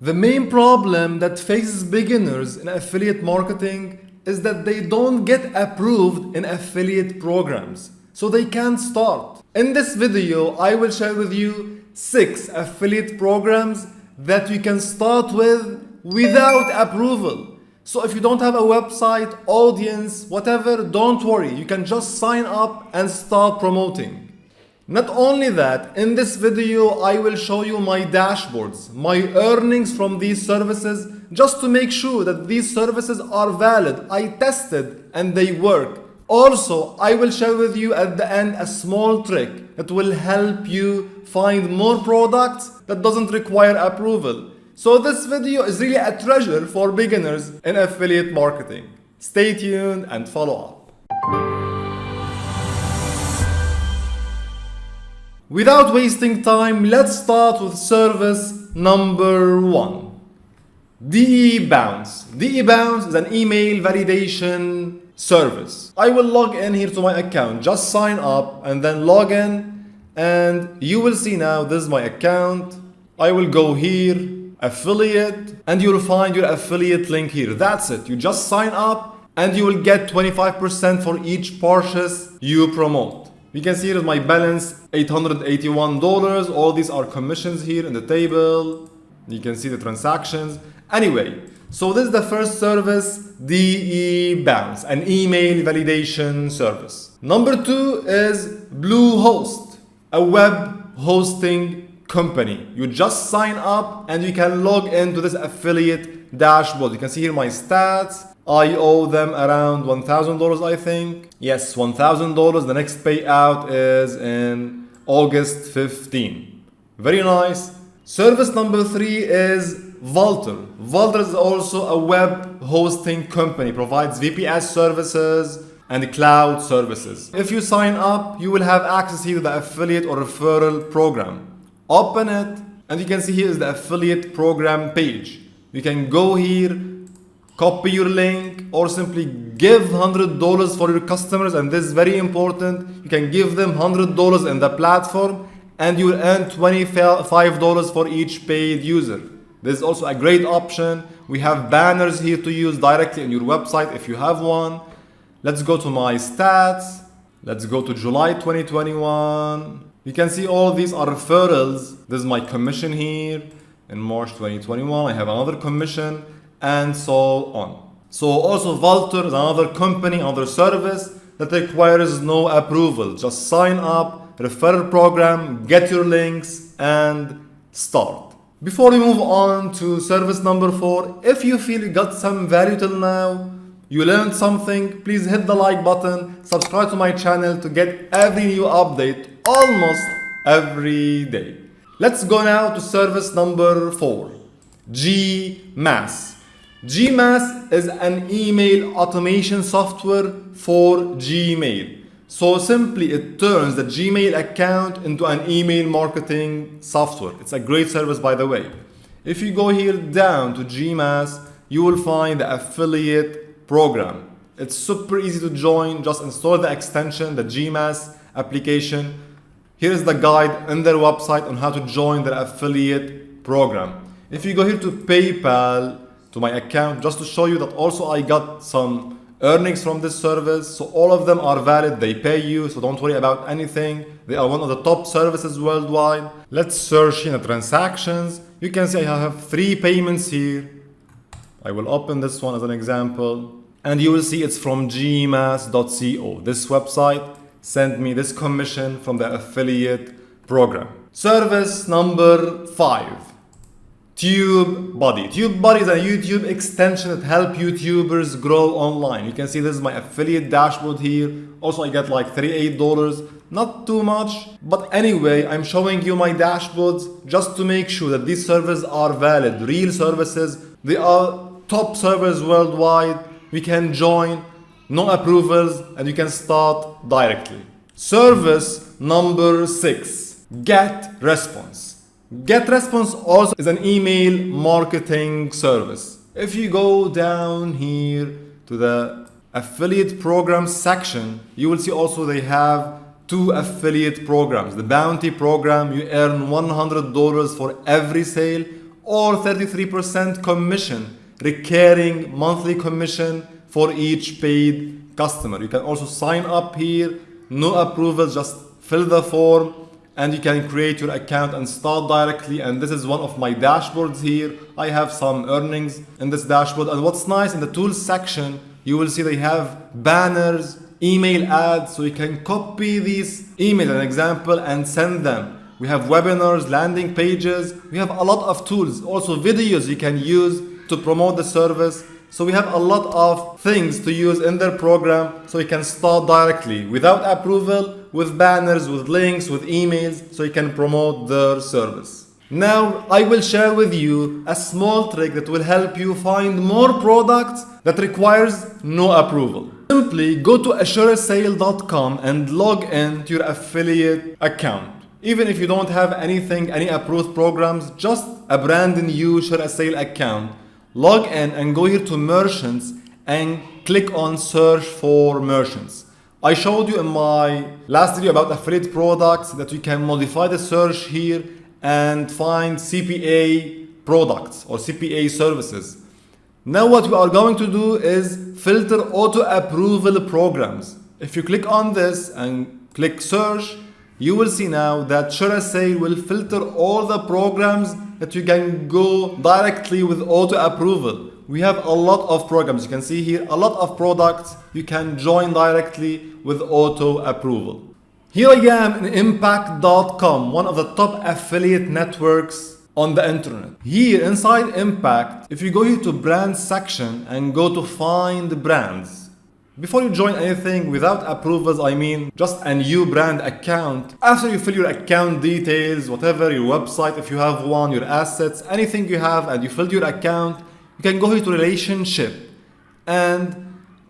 The main problem that faces beginners in affiliate marketing is that they don't get approved in affiliate programs, so they can't start. In this video, I will share with you 6 affiliate programs that you can start with without approval. So if you don't have a website, audience, whatever, don't worry, you can just sign up and start promoting. Not only that, in this video I will show you my dashboards, my earnings from these services, just to make sure that these services are valid. I tested and they work. Also, I will share with you at the end a small trick that will help you find more products that doesn't require approval. So this video is really a treasure for beginners in affiliate marketing. Stay tuned and follow up. Without wasting time, let's start with service number 1. Dbounce. Dbounce is an email validation service. I will log in here to my account. Just sign up and then log in, and you will see now this is my account. I will go here, affiliate, and you will find your affiliate link here. That's it. You just sign up and you will get 25% for each purchase you promote. You can see here is my balance, $881. All these are commissions here in the table. You can see the transactions. Anyway, so this is the first service, Dbounce, an email validation service. Number 2 is Bluehost, a web hosting company. You just sign up and you can log into this affiliate dashboard. You can see here my stats. I owe them around $1,000, I think. Yes, $1,000. The next payout is in August 15. Very nice. Service number 3 is Vultr. Vultr is also a web hosting company, provides VPS services and cloud services. If you sign up, you will have access here to the affiliate or referral program. Open it, and you can see here is the affiliate program page. You can go here, copy your link, or simply give $100 for your customers, and this is very important. You can give them $100 in the platform and you will earn $25 for each paid user. This is also a great option. We have banners here to use directly on your website if you have one. Let's go to my stats. Let's go to July 2021. You can see all these are referrals. This is my commission here. In March 2021, I have another commission, and so on. So also Vultr is another company, another service that requires no approval. Just sign up, referral program, get your links, and start. Before we move on to service number 4, if you feel you got some value till now, you learned something, please hit the like button, subscribe to my channel to get every new update almost every day. Let's go now to service number 4, GMAS. GMAS is an email automation software for Gmail. So simply it turns the Gmail account into an email marketing software. It's a great service, by the way. If you go here down to GMAS, you will find the affiliate program. It's super easy to join. Just install the extension, the GMAS application. Here is the guide on their website on how to join their affiliate program. If you go here to PayPal, to my account, just to show you that also I got some earnings from this service. So all of them are valid, they pay you, so don't worry about anything. They are one of the top services worldwide. Let's search in the transactions. You can see I have 3 payments here. I will open this one as an example, and you will see it's from gmas.co. This website sent me this commission from the affiliate program. Service number 5. TubeBuddy. TubeBuddy is a YouTube extension that helps YouTubers grow online. You can see this is my affiliate dashboard here. Also, I get like $38, not too much. But anyway, I'm showing you my dashboards just to make sure that these services are valid, real services. They are top servers worldwide. We can join, no approvals, and you can start directly. Service number 6, GetResponse. GetResponse also is an email marketing service. If you go down here to the affiliate programs section, you will see also they have 2 affiliate programs. The bounty program, you earn $100 for every sale. or 33% commission, recurring monthly commission for each paid customer. You can also sign up here, no approvals, just fill the form and you can create your account and start directly. And this is one of my dashboards here. I have some earnings in this dashboard. And what's nice, in the tools section, you will see they have banners, email ads, so you can copy these emails, an example, and send them. We have webinars, landing pages, we have a lot of tools, also videos you can use to promote the service. So we have a lot of things to use in their program, so you can start directly without approval, with banners, with links, with emails, so you can promote their service. Now I will share with you a small trick that will help you find more products that requires no approval. Simply go to assuresale.com and log in to your affiliate account. Even if you don't have any approved programs, just a brand new ShareASale account. Log in and go here to merchants and click on search for merchants. I showed you in my last video about affiliate products that you can modify the search here and find CPA products or CPA services. Now what we are going to do is filter auto approval programs. If you click on this and click search, you will see now that ShareASale will filter all the programs that you can go directly with auto approval. We have a lot of programs. You can see here a lot of products you can join directly with auto approval. Here I am in Impact.com, one of the top affiliate networks on the internet. Here inside Impact, if you go here to brand section and go to find brands, before you join anything without approvals, I mean just a new brand account, after you fill your account details, whatever, your website if you have one, your assets, anything you have, and you filled your account, you can go here to relationship and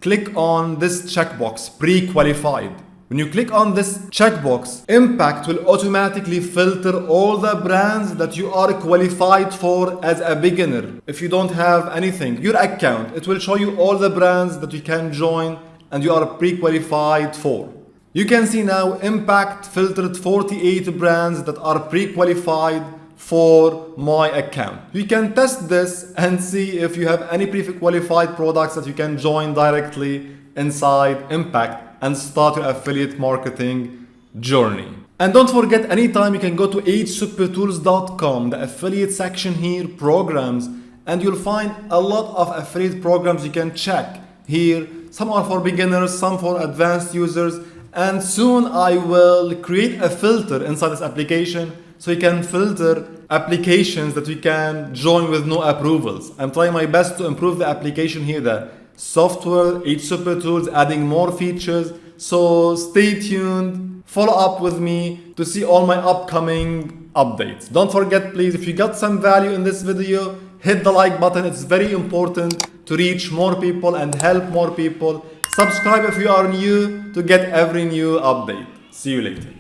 click on this checkbox, pre-qualified. When you click on this checkbox, Impact will automatically filter all the brands that you are qualified for as a beginner. If you don't have anything, your account, it will show you all the brands that you can join and you are pre-qualified for. You can see now Impact filtered 48 brands that are pre-qualified for my account. You can test this and see if you have any pre-qualified products that you can join directly inside Impact and start your affiliate marketing journey. And don't forget, anytime you can go to hsupertools.com, the affiliate section here, programs, and you'll find a lot of affiliate programs you can check here. Some are for beginners, some for advanced users, and soon I will create a filter inside this application so you can filter applications that you can join with no approvals. I'm trying my best to improve the application here, the software, hSuperTools, adding more features. So stay tuned, follow up with me to see all my upcoming updates. Don't forget, please, if you got some value in this video, hit the like button. It's very important to reach more people and help more people. Subscribe if you are new to get every new update. See you later.